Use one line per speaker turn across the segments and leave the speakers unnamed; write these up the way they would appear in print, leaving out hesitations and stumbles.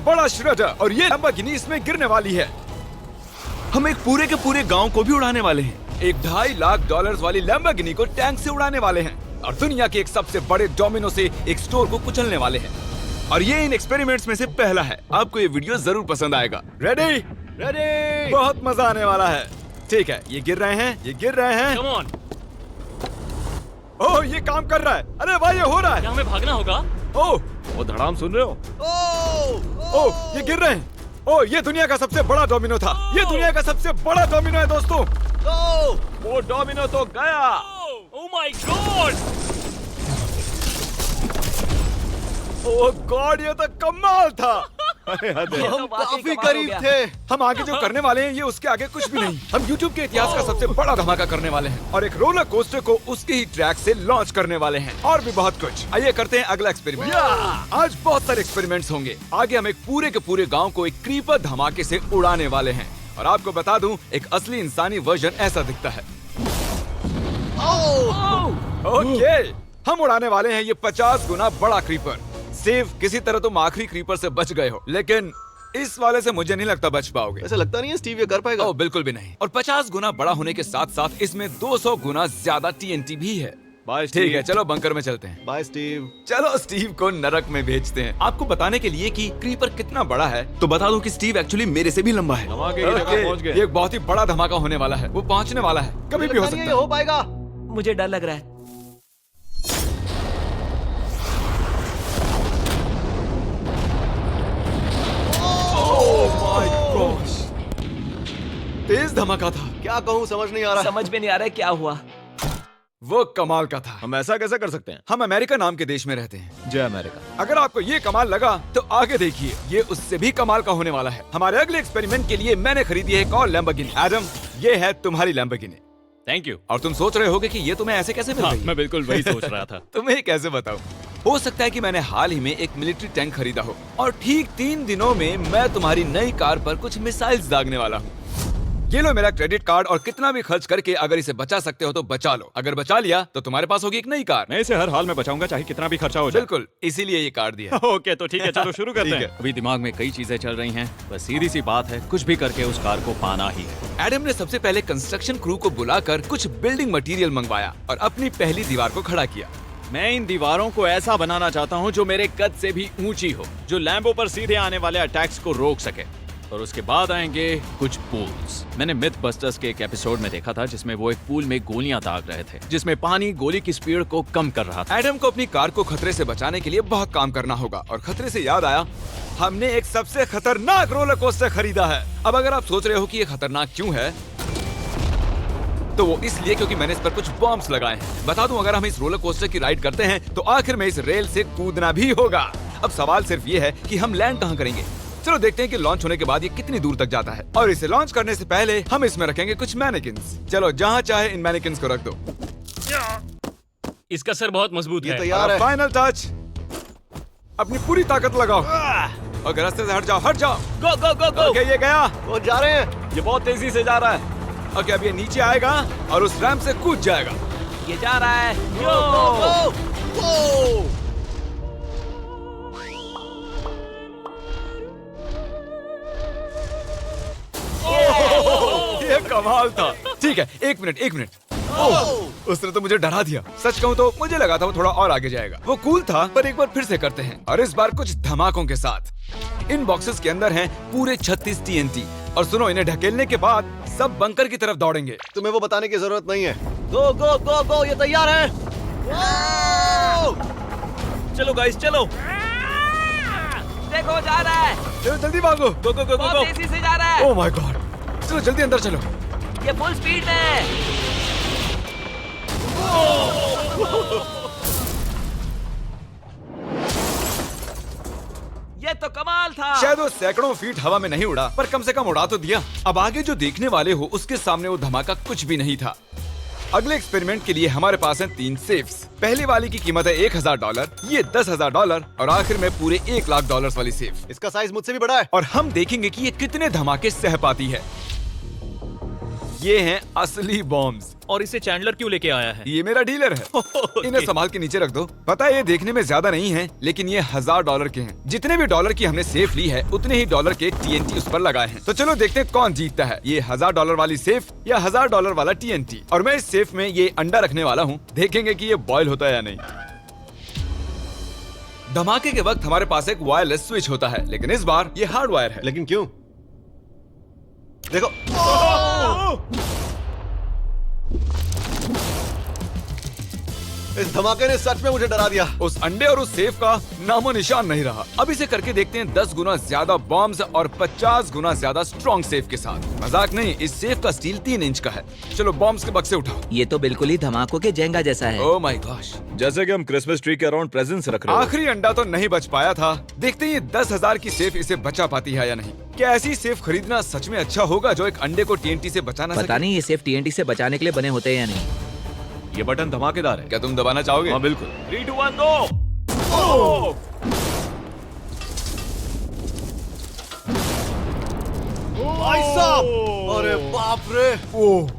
बड़ा श्रेडर और ये लैम्बोर्गिनी इसमें गिरने वाली है।
हम एक पूरे के पूरे गांव को भी उड़ाने वाले हैं।
एक $2.5 लाख वाली लैम्बोर्गिनी को टैंक से उड़ाने वाले हैं और दुनिया के एक सबसे बड़े डोमिनो से एक स्टोर को कुचलने वाले हैं। और ये इन एक्सपेरिमेंट्स में से पहला है। आपको ये वीडियो जरूर पसंद आएगा। रेडी?
रेडी।
बहुत मजा आने वाला है। ठीक है, ये गिर रहे हैं, ये गिर रहे हैं।
Come on.
ओह, ये काम कर रहा है। अरे वाह, ये हो रहा है।
क्या हमें भागना होगा?
ओह,
वो धड़ाम सुन रहे हो?
ओह, ये गिर रहे हैं। ओह, ये दुनिया का सबसे बड़ा डोमिनो था। ये दुनिया का सबसे बड़ा डोमिनो है दोस्तों।
वो डोमिनो तो गया।
Oh my God!
Oh God, ये तो कमाल था।
हम काफी करीब थे।
हम आगे जो करने वाले हैं ये उसके आगे कुछ भी नहीं। हम YouTube के इतिहास का सबसे बड़ा धमाका करने वाले हैं और एक रोलर कोस्टर को उसके ही ट्रैक से लॉन्च करने वाले हैं और भी बहुत कुछ। आइए करते हैं अगला एक्सपेरिमेंट। आज बहुत सारे एक्सपेरिमेंट्स होंगे। आगे हम एक पूरे के पूरे गांव को एक क्रीपर धमाके से उड़ाने वाले हैं और आपको बता दूं, एक असली इंसानी वर्जन ऐसा दिखता है। ओके, हम उड़ाने वाले हैं ये 50 गुना बड़ा क्रीपर। सेफ, किसी तरह तुम आखिरी क्रीपर से बच गए हो, लेकिन इस वाले से मुझे नहीं लगता बच पाओगे।
ऐसा लगता नहीं है स्टीव ये कर पाएगा।
ओह बिल्कुल भी नहीं। और 50 गुना बड़ा होने के साथ साथ इसमें 200 गुना ज्यादा TNT भी है।
बाय
ठीक है, चलो बंकर में चलते हैं।
Bye Steve.
चलो स्टीव को नरक में भेजते हैं। आपको बताने के लिए कि क्रीपर कितना बड़ा है तो बता दूं कि स्टीव एक्चुअली मेरे से भी लंबा है।
धमाके की जगह पहुंच गए।
ये एक बहुत ही बड़ा धमाका होने वाला है। वो पहुंचने वाला है, कभी भी हो सकता
ये
है।
हो पाएगा।
मुझे डर लग रहा है।
तेज धमाका था।
क्या कहूँ समझ नहीं आ रहा।
समझ में नहीं आ रहा है क्या हुआ।
वो कमाल का था।
हम ऐसा कैसे कर सकते हैं?
हम अमेरिका नाम के देश में रहते हैं।
जय अमेरिका।
अगर आपको ये कमाल लगा तो आगे देखिए, ये उससे भी कमाल का होने वाला है। हमारे अगले एक्सपेरिमेंट के लिए मैंने खरीदी है एक और लैम्बोर्गिनी। एडम, ये है तुम्हारी लैम्बोर्गिनी।
Thank you.
और तुम सोच रहे होगे कि ये तुम्हें ऐसे कैसे मिल
हाँ,
गई?
मैं बिल्कुल वही सोच रहा था।
तुम्हें कैसे बताऊं? हो सकता है कि मैंने हाल ही में एक मिलिट्री टैंक खरीदा हो और ठीक 3 दिनों में मैं तुम्हारी नई कार पर कुछ मिसाइल्स दागने वाला हूँ। ये लो मेरा क्रेडिट कार्ड और कितना भी खर्च करके अगर इसे बचा सकते हो तो बचा लो। अगर बचा लिया तो तुम्हारे पास होगी एक नई कार।
मैं इसे हर हाल में बचाऊंगा, चाहे कितना भी खर्चा हो जाए।
बिल्कुल, इसीलिए ये कार्ड दिया।
ओके, तो ठीक है, चलो शुरू करते
ठीक
हैं। अभी दिमाग में कई चीजें चल रही हैं, बस सीधी सी बात है, कुछ भी करके उस कार को पाना ही है।
एडम ने सबसे पहले कंस्ट्रक्शन क्रू को बुलाकर कुछ बिल्डिंग मटेरियल मंगवाया और अपनी पहली दीवार को खड़ा किया।
मैं इन दीवारों को ऐसा बनाना चाहता हूँ जो मेरे कद से भी ऊंची हो, जो लैम्बो पर सीधे आने वाले अटैक्स को रोक सके। और उसके बाद आएंगे कुछ पूल्स। मैंने मिथबस्टर्स के एक एपिसोड में देखा था जिसमें वो एक पूल में गोलियां दाग रहे थे, जिसमें पानी गोली की स्पीड को कम कर रहा था।
एडम को अपनी कार को खतरे से बचाने के लिए बहुत काम करना होगा और खतरे से याद आया, हमने एक सबसे खतरनाक रोलर कोस्टर खरीदा है। अब अगर आप सोच रहे हो कि ये खतरनाक क्यों है, तो वो इसलिए क्योंकि मैंने इस पर कुछ बॉम्ब्स लगाए हैं। बता दूं, अगर हम इस रोलर कोस्टर की राइड करते हैं तो आखिर में इस रेल से कूदना भी होगा। अब सवाल सिर्फ ये है कि हम लैंड कहाँ करेंगे। चलो देखते हैं कि लॉन्च होने के बाद ये कितनी दूर तक जाता है। और इसे लॉन्च करने से पहले हम इसमें रखेंगे कुछ मैनेकिन्स। चलो जहाँ चाहे इन मैनेकिन्स को रख दो।
इसका सर बहुत मजबूत
ये
है।
तैयार है।
फाइनल टच, अपनी पूरी ताकत लगाओ और रास्ते से हट जाओ, हट जाओ।
गो गो गो गो।
ओके, ये गया।
वो जा रहे हैं।
ये बहुत तेजी से जा रहा है।
ओके, अब ये नीचे आएगा और उस रैंप से कूद जाएगा।
ये जा रहा है।
ये कमाल था। ठीक है, एक मिनट। ओह, उसने तो मुझे डरा दिया। सच कहूँ तो मुझे लगा था वो थोड़ा और आगे जाएगा। वो कूल था, पर एक बार फिर से करते हैं और इस बार कुछ धमाकों के साथ। इन बॉक्सेस के अंदर हैं पूरे 36 TNT और सुनो, इन्हें ढकेलने के बाद सब बंकर की तरफ दौड़ेंगे।
तुम्हें वो बताने की जरूरत नहीं है। गो गो गो गो, ये तैयार है।
चलो गाइस, चलो। देखो जा रहा है।
चलो जल्दी भागो।
गो गो गो गो
बहुत तेजी से जा रहा है।
ओह माय गॉड, चलो जल्दी अंदर चलो।
ये फुल स्पीड में है। ये तो कमाल था।
शायद वो सैकड़ों फीट हवा में नहीं उड़ा, पर कम से कम उड़ा तो दिया। अब आगे जो देखने वाले हो उसके सामने वो धमाका कुछ भी नहीं था। अगले एक्सपेरिमेंट के लिए हमारे पास हैं 3 सेफ्स। पहली वाली की कीमत है $1000, ये $10,000 और आखिर में पूरे $1 लाख वाली सेफ।
इसका साइज मुझसे भी बड़ा है।
और हम देखेंगे कि ये कितने धमाके सह पाती है। ये हैं असली बॉम्ब्स।
और इसे चैंडलर क्यों लेके आया है?
ये मेरा डीलर है। इन्हें संभाल के नीचे रख दो। पता है ये देखने में ज्यादा नहीं है, लेकिन ये $1000 के हैं। जितने भी डॉलर की हमने सेफ ली है उतने ही डॉलर के TNT उस पर लगाए हैं। तो चलो देखते हैं कौन जीतता है, ये $1000 वाली सेफ या $1000 वाला TNT। और मैं इस सेफ में ये अंडा रखने वाला हूँ, देखेंगे कि ये बॉयल होता है या नहीं। धमाके के वक्त हमारे पास एक वायरलेस स्विच होता है, लेकिन इस बार ये हार्ड वायर है।
लेकिन क्यों? देखो, इस धमाके ने सच में मुझे डरा दिया।
उस अंडे और उस सेफ का नामो निशान नहीं रहा। अब इसे करके देखते हैं 10 गुना ज्यादा बॉम्ब्स और 50 गुना ज्यादा स्ट्रॉन्ग सेफ के साथ। मजाक नहीं, इस सेफ का स्टील 3 इंच का है। चलो बॉम्ब्स के बक्से उठाओ।
ये तो बिल्कुल ही धमाकों के जेंगा जैसा है।
ओह माय गॉश,
जैसे कि हम क्रिसमस ट्री के अराउंड प्रेजेंट्स रख रहे हैं।
आखिरी अंडा तो नहीं बच पाया था। देखते हैं ये 10,000 की सेफ इसे बचा पाती है या नहीं। क्या ऐसी सेफ खरीदना सच में अच्छा होगा जो एक अंडे को TNT से बचा ना
पता
सके?
नहीं ये सेफ TNT से बचाने के लिए बने होते हैं या नहीं।
ये बटन धमाकेदार है।
क्या तुम दबाना चाहोगे?
हाँ बिल्कुल।
3, 2, 1 गो।
भाई साहब, अरे बाप रे।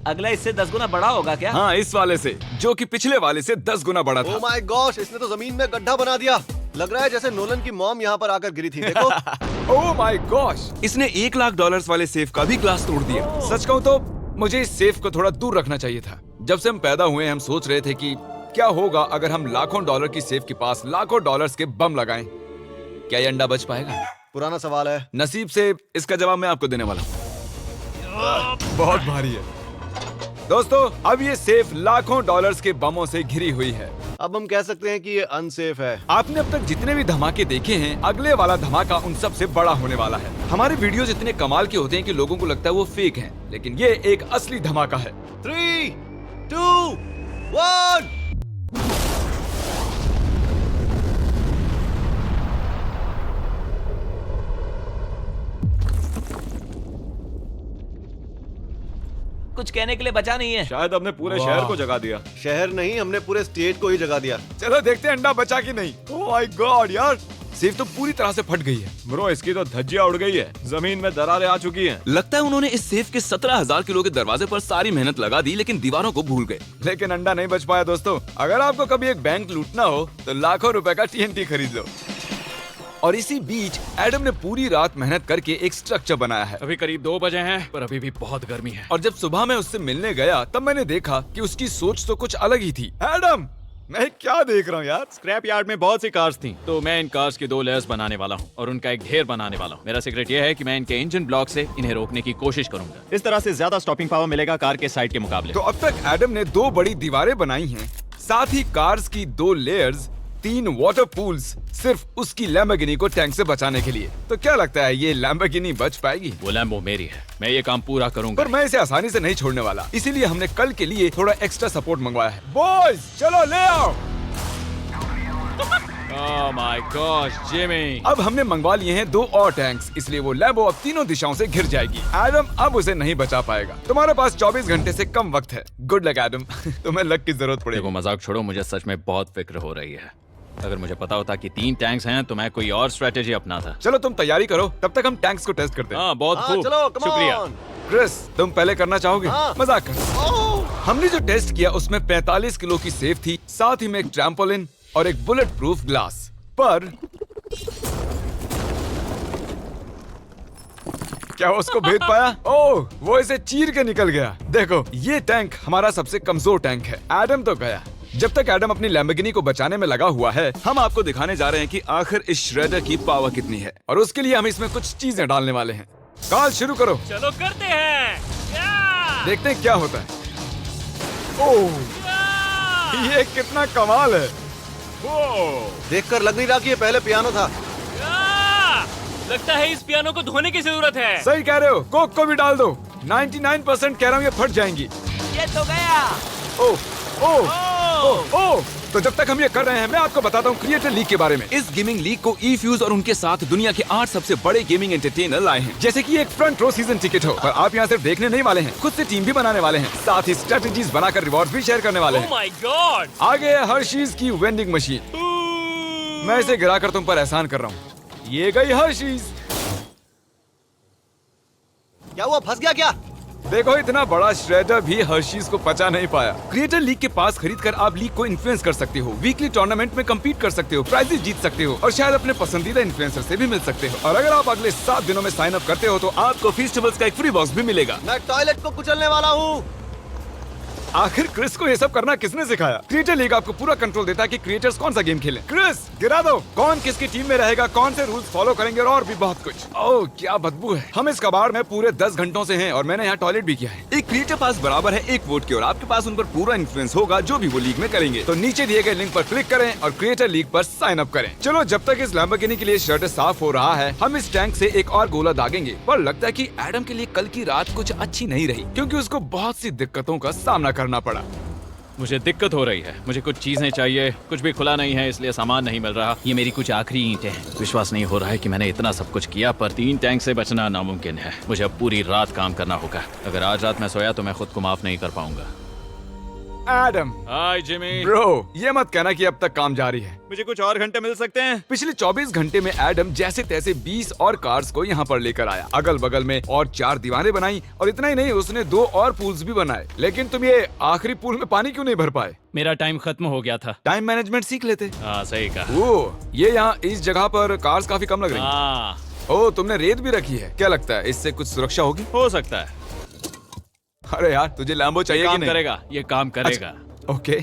अगला इससे 10 गुना बड़ा होगा क्या?
हाँ, इस वाले से, जो कि पिछले वाले से 10 गुना बड़ा
ओ
था।
माय गॉश, इसने तो जमीन में गड्ढा बना दिया। लग रहा है जैसे नोलन की मॉम यहाँ पर आकर गिरी थी। देखो।
ओह माय गॉश, इसने $1,00,000 वाले सेफ का भी ग्लास तोड़ दिया। सच कहूँ तो मुझे इस सेफ को थोड़ा दूर रखना चाहिए था। जब से हम पैदा हुए हम सोच रहे थे कि क्या होगा अगर हम लाखों डॉलर की सेफ के पास लाखों डॉलर्स के बम लगाएं। क्या ये अंडा बच पाएगा?
पुराना सवाल है।
नसीब से इसका जवाब मैं आपको देने वाला हूँ। बहुत भारी है दोस्तों। अब ये सेफ लाखों डॉलर्स के बमों से घिरी हुई है।
अब हम कह सकते हैं कि ये अनसेफ है।
आपने अब तक जितने भी धमाके देखे हैं, अगले वाला धमाका उन सब से बड़ा होने वाला है। हमारे वीडियोस इतने कमाल के होते हैं कि लोगों को लगता है वो फेक हैं, लेकिन ये एक असली धमाका है।
3, 2, 1।
कुछ कहने के लिए बचा नहीं है।
शायद हमने पूरे
वाह।
शहर को जगा दिया।
शहर नहीं, हमने पूरे स्टेट को ही जगा दिया।
चलो देखते हैं अंडा बचा कि नहीं। ओह माय गॉड यार, सेफ तो पूरी तरह से फट गई है।
ब्रो, इसकी तो धज्जियां उड़ गई है। जमीन में दरारें आ चुकी हैं।
लगता है उन्होंने इस सेफ के 17,000 किलो के दरवाजे पर सारी मेहनत लगा दी, लेकिन दीवारों को भूल गए। लेकिन अंडा नहीं बच पाया दोस्तों। अगर आपको कभी एक बैंक लूटना हो तो लाखों रुपए का TNT खरीद लो। और इसी बीच एडम ने पूरी रात मेहनत करके एक स्ट्रक्चर बनाया है।
अभी करीब 2 बजे हैं, पर अभी भी बहुत गर्मी है।
और जब सुबह मैं उससे मिलने गया तब मैंने देखा कि उसकी सोच तो कुछ अलग ही थी। एडम, मैं क्या देख रहा हूँ यार?
स्क्रैप यार्ड में बहुत सी कार्स थी, तो मैं इन कार्स की 2 लेयर्स बनाने वाला हूँ और उनका एक ढेर बनाने वाला हूँ। मेरा सीक्रेट ये है कि मैं इनके इंजन ब्लॉक से इन्हें रोकने की कोशिश करूंगा। इस तरह से ज्यादा स्टॉपिंग पावर मिलेगा कार के साइड के मुकाबले।
तो अब तक एडम ने 2 बड़ी दीवारें बनाई हैं, साथ ही कार्स की 2 लेयर्स, 3 वाटर पूल्स, सिर्फ उसकी लैम्बोर्गिनी को टैंक से बचाने के लिए। तो क्या लगता है ये लैम्बोर्गिनी बच पाएगी?
वो लैम्बो मेरी है, मैं ये काम पूरा करूंगा।
पर मैं इसे आसानी से नहीं छोड़ने वाला, इसीलिए हमने कल के लिए थोड़ा एक्स्ट्रा सपोर्ट मंगवाया है। बॉयज चलो ले आओ।
Oh my gosh Jimmy.
अब हमने मंगवा लिए हैं 2 और टैंक्स, इसलिए वो लैम्बो अब तीनों दिशाओं से घिर जाएगी। एडम अब उसे नहीं बचा पाएगा। तुम्हारे पास 24 घंटे से कम वक्त है। Good luck Adam. तुम्हें लक की जरूरत
देखो
पड़ेगी।
मजाक छोड़ो, मुझे सच में बहुत फिक्र हो रही है। अगर मुझे पता होता कि 3 टैंक्स हैं तो मैं कोई और स्ट्रेटेजी अपनाता।
चलो तुम तैयारी करो, तब तक हम टैंक्स को टेस्ट करते हैं।
हाँ बहुत
हाँ,
खूब,
चलो, come
शुक्रिया।
on।
क्रिस, तुम पहले करना चाहोगे?
हाँ।
मजाक कर। हमने जो टेस्ट किया उसमें 45 किलो की सेफ थी, साथ ही में एक ट्रैम्पोलिन और एक बुलेट प्रूफ ग्लास। पर क्या वो उसको भेद पाया? ओह, वो इसे चीर के निकल गया। देखो, ये टैंक हमारा सबसे कमजोर टैंक है। एडम तो गया। जब तक एडम अपनी लैम्बोर्गिनी को बचाने में लगा हुआ है, हम आपको दिखाने जा रहे हैं कि आखिर इस श्रेडर की पावर कितनी है, और उसके लिए हम इसमें कुछ चीजें डालने वाले हैं। कार्ल शुरू करो।
चलो करते हैं। या!
देखते हैं क्या होता है। ओह, ये कितना कमाल है।
देखकर लग नहीं रहा कि ये पहले पियानो था।
या! लगता है इस पियानो को धोने की जरूरत है।
सही कह रहे हो, कोक को भी डाल दो। 99% कह रहा हूँ ये फट जाएंगी।
ये तो गया।
ओह ओह ओह ओह। तो जब तक हम ये कर रहे हैं, मैं आपको बताता हूँ क्रिएटर लीग के बारे में। इस गेमिंग लीग को E-Fuse और उनके साथ दुनिया के 8 सबसे बड़े गेमिंग एंटरटेनर लाए हैं। जैसे कि एक फ्रंट रो सीजन टिकट हो, पर आप यहाँ सिर्फ देखने नहीं वाले हैं, खुद से टीम भी बनाने वाले हैं, साथ ही स्ट्रेटेजीज बनाकर रिवॉर्ड भी शेयर करने वाले
ओह
हैं।
My God.
आगे है हर्शीज की वेंडिंग मशीन। मैं इसे गिराकर तुम पर एहसान कर रहा हूँ। ये गई हर्शीज।
क्या हुआ, फंस गया क्या?
देखो इतना बड़ा श्रेडर भी हर्शीज को पचा नहीं पाया। क्रिएटर लीग के पास खरीद कर आप लीग को इन्फ्लुएंस कर सकते हो, वीकली टूर्नामेंट में कम्पीट कर सकते हो, प्राइजेस जीत सकते हो और शायद अपने पसंदीदा इन्फ्लुएंसर से भी मिल सकते हो। और अगर आप अगले 7 दिनों में साइन अप करते हो तो आपको फेस्टिवल्स का एक फ्री बॉक्स भी मिलेगा।
मैं टॉयलेट को कुचलने वाला हूँ।
आखिर क्रिस को ये सब करना किसने सिखाया? क्रिएटर लीग आपको पूरा कंट्रोल देता है कि क्रिएटर्स कौन सा गेम खेलें। क्रिस गिरा दो, कौन किसकी टीम में रहेगा, कौन से रूल्स फॉलो करेंगे और भी बहुत कुछ। ओह क्या बदबू है। हम इस कबाड़ में पूरे 10 घंटों से हैं और मैंने यहाँ टॉयलेट भी किया है। एक क्रिएटर पास बराबर है एक वोट के और आपके पास उन पर पूरा इन्फ्लुएंस होगा जो भी वो लीग में करेंगे। तो नीचे दिए गए लिंक पर क्लिक करें और क्रिएटर लीग पर साइन अप करें। चलो जब तक इस लैम्बोर्गिनी के लिए शर्ट साफ हो रहा है, हम इस टैंक से एक और गोला दागेंगे। पर लगता है कि एडम के लिए कल की रात कुछ अच्छी नहीं रही क्योंकि उसको बहुत सी दिक्कतों का सामना करना पड़ा।
मुझे दिक्कत हो रही है, मुझे कुछ चीजें चाहिए, कुछ भी खुला नहीं है इसलिए सामान नहीं मिल रहा। ये मेरी कुछ आखिरी ईंटें हैं। विश्वास नहीं हो रहा है कि मैंने इतना सब कुछ किया पर 3 टैंक से बचना नामुमकिन है। मुझे अब पूरी रात काम करना होगा। अगर आज रात मैं सोया तो मैं खुद को माफ नहीं कर पाऊंगा।
एडम
हाय जिमी।
ब्रो, ये मत कहना कि अब तक काम जारी है।
मुझे कुछ और घंटे मिल सकते हैं?
पिछले 24 घंटे में एडम जैसे तैसे 20 और कार्स को यहाँ पर लेकर आया, अगल बगल में और 4 दीवारें बनाई और इतना ही नहीं उसने 2 और पूल्स भी बनाए। लेकिन तुम ये आखिरी पूल में पानी क्यों नहीं भर पाए?
मेरा टाइम खत्म हो गया था।
टाइम मैनेजमेंट सीख लेते।
हाँ सही कहा।
ओ, ये यहाँ इस जगह पर कार्स काफी कम लग रही हैं।
हाँ
ओ, तुमने रेत भी रखी है। क्या लगता है इससे कुछ सुरक्षा होगी?
हो सकता है।
अरे यार, तुझे लैम्बो चाहिए कि
काम
नहीं?
करेगा, ये काम करेगा।
ओके,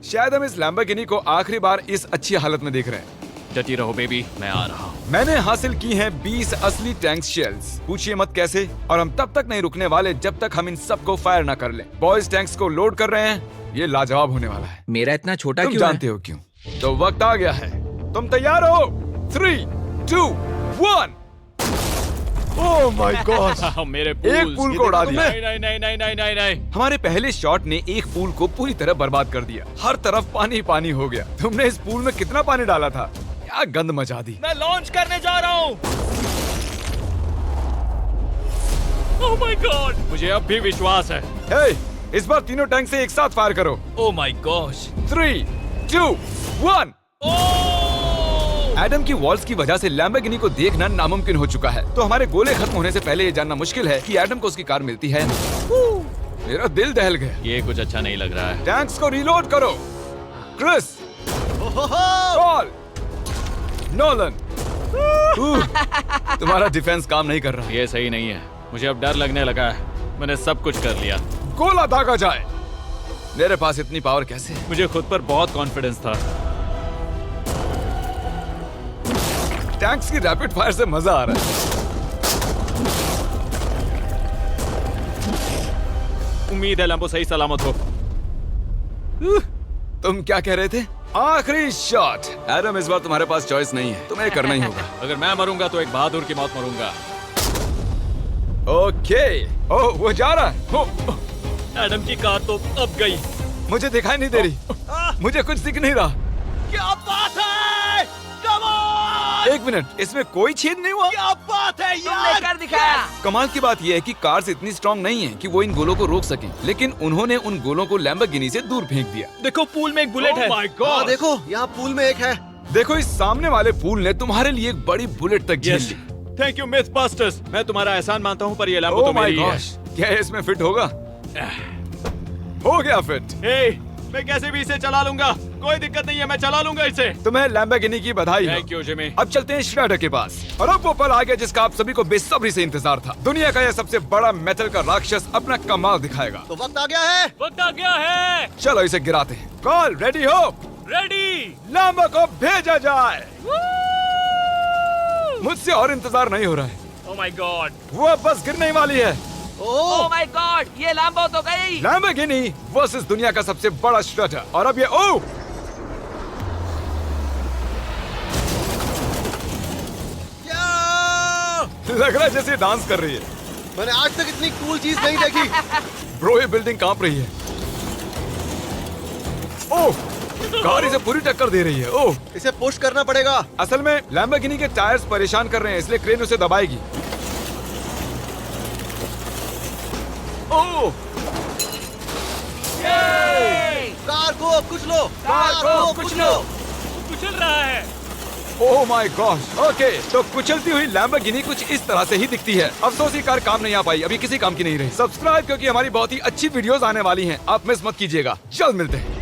शायद हम इस लैम्बोर्गिनी को आखिरी बार इस अच्छी हालत में देख रहे हैं।
डटी रहो बेबी, मैं आ रहा हूँ।
मैंने हासिल की हैं 20 असली टैंक शेल्स। पूछिए मत कैसे, और हम तब तक नहीं रुकने वाले जब तक हम इन सबको फायर ना कर लें। बॉयज टैंक्स को लोड कर रहे हैं, ये लाजवाब होने वाला है।
मेरा इतना छोटा
तुम
क्यों
जानते हो क्यों? तो वक्त आ गया है। तुम तैयार हो? 3, 2, 1। ओह माय गॉड,
मेरे
एक पूल को उड़ा दिया।
नहीं नहीं नहीं नहीं नहीं नहीं नहीं।
हमारे पहले शॉट ने एक पूल को पूरी तरह बर्बाद कर दिया। हर तरफ पानी पानी हो गया। तुमने इस पूल में कितना पानी डाला था? क्या गंद मचा दी।
मैं लॉन्च करने जा रहा हूँ। ओह माय गॉड,
मुझे अब भी विश्वास है।
हे, इस बार तीनों टैंक से एक साथ फायर करो।
Oh my gosh.
3, 2, 1। एडम की वॉल्स की वजह से लैम्बोर्गिनी को देखना नामुमकिन हो चुका है। तो हमारे गोले खत्म होने से पहले ये जानना मुश्किल है कि एडम को उसकी कार मिलती है। मेरा दिल दहल गया।
ये कुछ अच्छा नहीं लग रहा है।
टैंक्स को रीलोड करो। Chris, Paul, Nolan. तुम्हारा डिफेंस काम नहीं कर रहा।
ये सही नहीं है। मुझे अब डर लगने लगा है। मैंने सब कुछ कर लिया।
गोला दागा जाए। मेरे पास इतनी पावर कैसे है?
मुझे खुद पर बहुत कॉन्फिडेंस था।
टैंक्स की रैपिड फायर से मजा आ रहा है।
उम्मीद है लैम्बो सही सलामत हो।
तुम क्या कह रहे थे? आखिरी शॉट। एडम, इस बार तुम्हारे पास चॉइस नहीं है, तुम्हें करना ही होगा।
अगर मैं मरूंगा तो एक बहादुर की मौत मरूंगा।
ओके। ओह, वो जा रहा है।
एडम की कार तो अब गई।
मुझे दिखाई नहीं दे रही। मुझे कुछ दिख नहीं रहा।
क्या बात है? Come on!
एक मिनट, इसमें कोई छेद नहीं हुआ?
क्या बात है
तुमने
यार?
कर दिखाया।
कमाल की बात यह है कि कार्स इतनी स्ट्रांग नहीं है कि वो इन गोलों को रोक सकें, लेकिन उन्होंने उन गोलों को लैम्बोर्गिनी से दूर फेंक दिया।
देखो पूल में एक बुलेट है।
माय
हाँ
गॉड।
देखो, यहाँ पूल में एक है।
देखो, इस सामने वाले पूल ने तुम्हारे लिए एक बड़ी बुलेट तक झेल ली।
Thank you MythBusters. मैं तुम्हारा एहसान मानता हूँ पर ये लैम्बो
ओह
तो
माय
मेरी है।
गॉश, क्या इसमें फिट होगा? हो गया फिट।
हे, मैं कैसे भी इसे चला लूंगा। कोई दिक्कत नहीं है, मैं चला लूंगा इसे।
तुम्हें लैम्बोर्गिनी की बधाई हो।
Thank you Jimmy.
अब चलते हैं श्रेडर के पास। और अब वो पल आ गया जिसका आप सभी को बेसब्री से इंतजार था। दुनिया का यह सबसे बड़ा मेटल का राक्षस अपना कमाल दिखाएगा।
तो वक्त आ गया है।
वक्त आ गया है।
चलो इसे गिराते हैं। कॉल रेडी हो?
रेडी।
लैम्बो को भेजा जाए। मुझसे और इंतजार नहीं हो रहा है।
Oh my God.
वो अब बस गिरने ही वाली है।
ओह माय गॉड, ये लैम्बो तो गई।
लैम्बोर्गिनी वर्सेस दुनिया का सबसे बड़ा श्रेडर। और अब ये ओ लग रहा है जैसे डांस कर रही है।
मैंने आज तक इतनी कूल चीज नहीं देखी।
ब्रो, ये बिल्डिंग कांप रही है। ओह, कार इसे पूरी टक्कर दे रही है। ओह,
इसे पुश करना पड़ेगा।
असल में लैम्बोर्गिनी के टायर्स परेशान कर रहे हैं, इसलिए क्रेन उसे दबाएगी। ओह,
कार को कुचलो। कार को कुचलो।
कुचल रहा है।
Oh my God. ओके, तो कुचलती हुई लैम्बोर्गिनी कुछ इस तरह से ही दिखती है। अफसोस ये कार काम नहीं आ पाई, अभी किसी काम की नहीं रही। सब्सक्राइब क्योंकि हमारी बहुत ही अच्छी वीडियोस आने वाली हैं, आप मिस मत कीजिएगा। जल्द मिलते हैं।